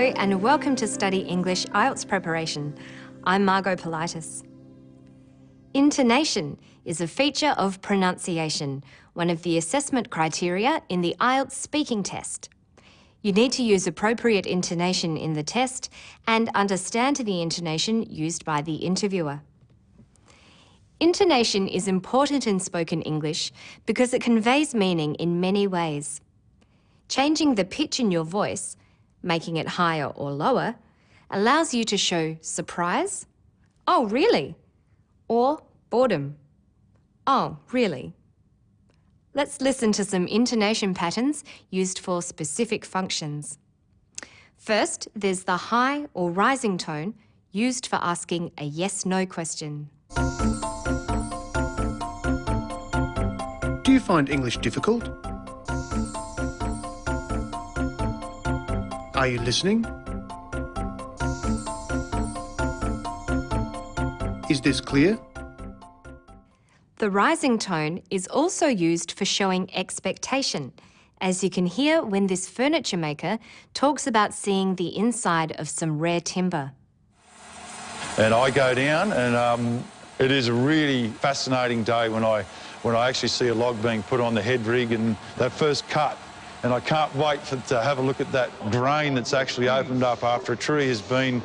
and welcome to Study English IELTS Preparation. I'm Margot Politis. Intonation is a feature of pronunciation, one of the assessment criteria in the IELTS speaking test. You need to use appropriate intonation in the test and understand the intonation used by the interviewer. Intonation is important in spoken English because it conveys meaning in many ways. Changing the pitch in your voice, making it higher or lower, allows you to show surprise, "Oh, really?" or boredom, "Oh, really?" Let's listen to some intonation patterns used for specific functions. First, there's the high or rising tone used for asking a yes-no question. Do you find English difficult? Are you listening? Is this clear? The rising tone is also used for showing expectation, as you can hear when this furniture maker talks about seeing the inside of some rare timber. And I go down and it is a really fascinating day when I actually see a log being put on the head rig and that first cut. And I can't wait to have a look at that grain that's actually opened up after a tree has been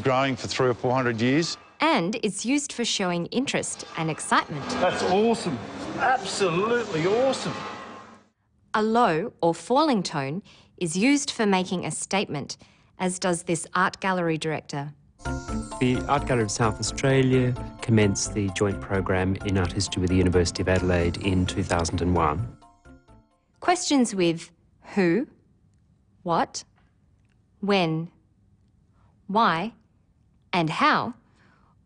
growing for 300 or 400 years. And it's used for showing interest and excitement. That's awesome. Absolutely awesome. A low or falling tone is used for making a statement, as does this art gallery director. The Art Gallery of South Australia commenced the joint program in art history with the University of Adelaide in 2001. Questions with who, what, when, why, and how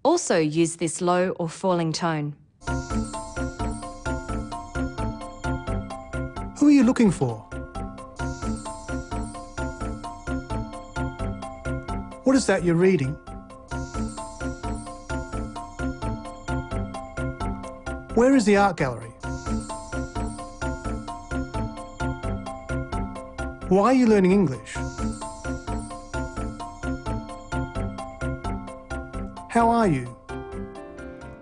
also use this low or falling tone. Who are you looking for? What is that you're reading? Where is the art gallery? Why are you learning English? How are you?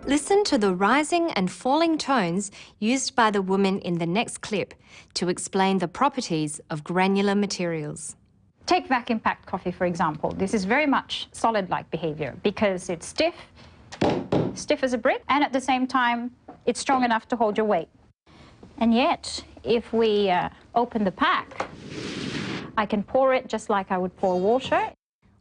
Listen to the rising and falling tones used by the woman in the next clip to explain the properties of granular materials. Take vacuum packed coffee, for example. This is very much solid-like behavior because it's stiff as a brick, and at the same time, it's strong enough to hold your weight. And yet, if we open the pack, I can pour it just like I would pour water.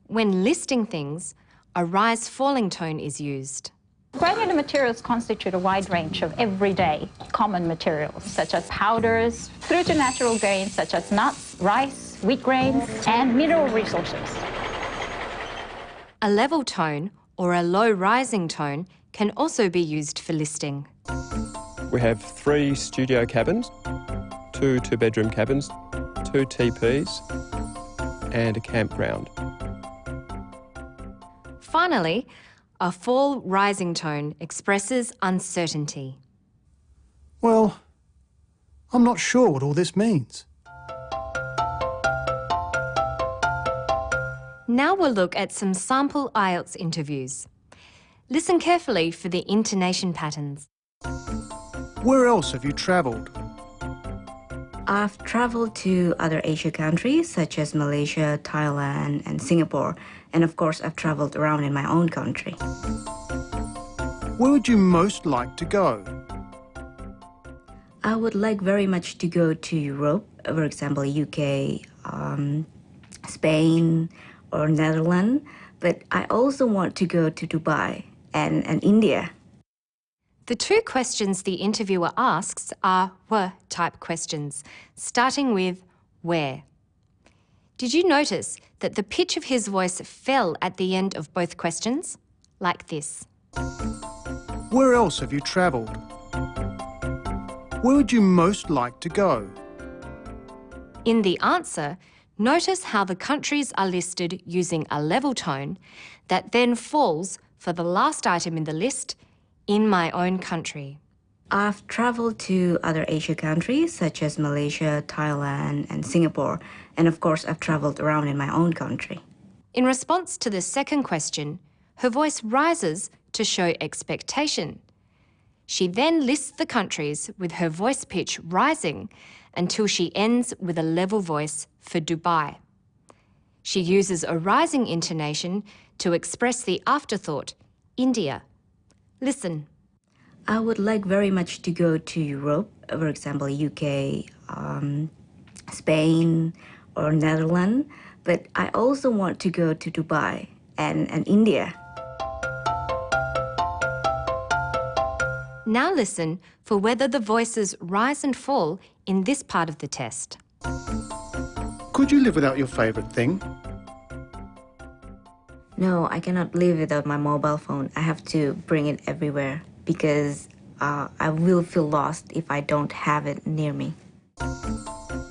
When listing things, a rise-falling tone is used. Granular materials constitute a wide range of everyday common materials, such as powders, through to natural grains such as nuts, rice, wheat grains, and mineral resources. A level tone or a low rising tone can also be used for listing. We have 3 studio cabins, 2 two-bedroom cabins, 2 teepees, and a campground. Finally, a fall rising tone expresses uncertainty. Well, I'm not sure what all this means. Now we'll look at some sample IELTS interviews. Listen carefully for the intonation patterns. Where else have you travelled? I've travelled to other Asia countries such as Malaysia, Thailand and Singapore, and of course I've travelled around in my own country. Where would you most like to go? I would like very much to go to Europe, for example UK, Spain or Netherlands, but I also want to go to Dubai and India. The 2 questions the interviewer asks are were-type questions, starting with where. Did you notice that the pitch of his voice fell at the end of both questions? Like this. Where else have you travelled? Where would you most like to go? In the answer, notice how the countries are listed using a level tone that then falls for the last item in the list, in my own country. I've traveled to other Asia countries such as Malaysia, Thailand, and Singapore. And of course, I've traveled around in my own country. In response to the second question, her voice rises to show expectation. She then lists the countries with her voice pitch rising until she ends with a level voice for Dubai. She uses a rising intonation to express the afterthought, India. Listen. I would like very much to go to Europe, for example, UK, Spain, or Netherlands, but I also want to go to Dubai and India. Now listen for whether the voices rise and fall in this part of the test. Could you live without your favourite thing? No, I cannot live without my mobile phone. I have to bring it everywhere because I will feel lost if I don't have it near me.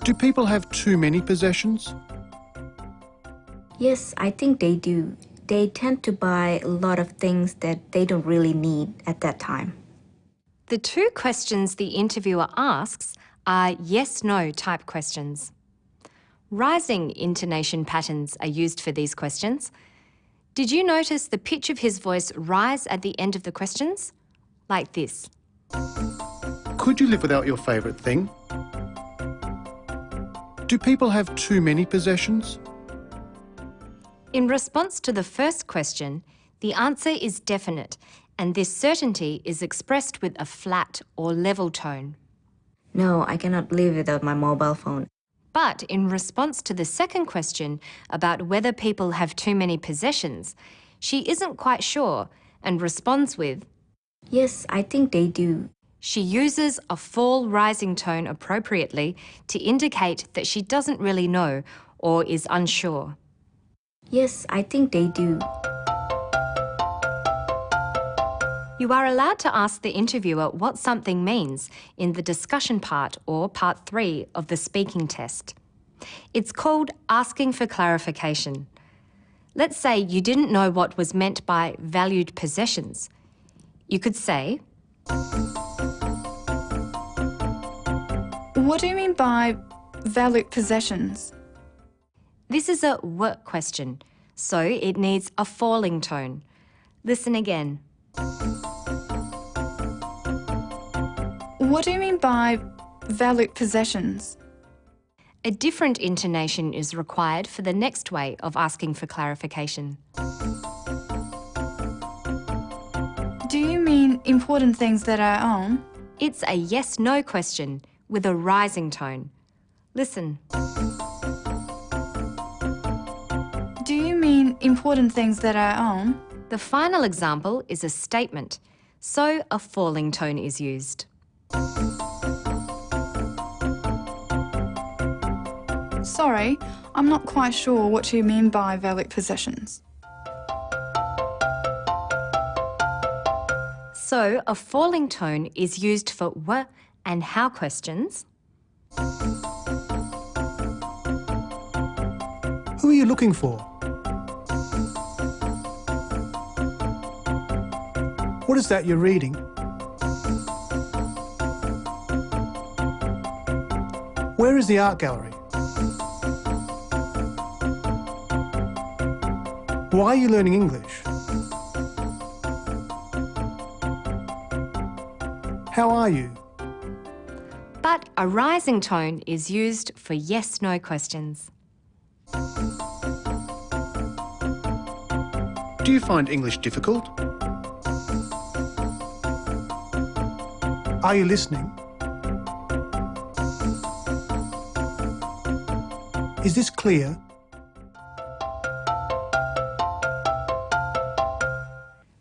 Do people have too many possessions? Yes, I think they do. They tend to buy a lot of things that they don't really need at that time. The two questions the interviewer asks are yes-no type questions. Rising intonation patterns are used for these questions. Did you notice the pitch of his voice rise at the end of the questions? Like this. Could you live without your favourite thing? Do people have too many possessions? In response to the first question, the answer is definite, and this certainty is expressed with a flat or level tone. No, I cannot live without my mobile phone. But in response to the second question about whether people have too many possessions, she isn't quite sure and responds with, Yes, I think they do. She uses a fall rising tone appropriately to indicate that she doesn't really know or is unsure. Yes, I think they do. You are allowed to ask the interviewer what something means in the discussion part or part 3 of the speaking test. It's called asking for clarification. Let's say you didn't know what was meant by valued possessions. You could say, What do you mean by valued possessions? This is a "w" question, so it needs a falling tone. Listen again. What do you mean by valued possessions? A different intonation is required for the next way of asking for clarification. Do you mean important things that I own? It's a yes-no question with a rising tone. Listen. Do you mean important things that I own? The final example is a statement, so a falling tone is used. Sorry, I'm not quite sure what you mean by valued possessions. So a falling tone is used for "w" and "how" questions. Who are you looking for? What is that you're reading? Where is the art gallery? Why are you learning English? How are you? But a rising tone is used for yes-no questions. Do you find English difficult? Are you listening? Is this clear?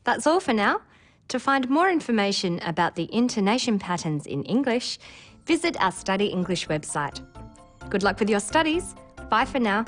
That's all for now. To find more information about the intonation patterns in English, visit our Study English website. Good luck with your studies. Bye for now.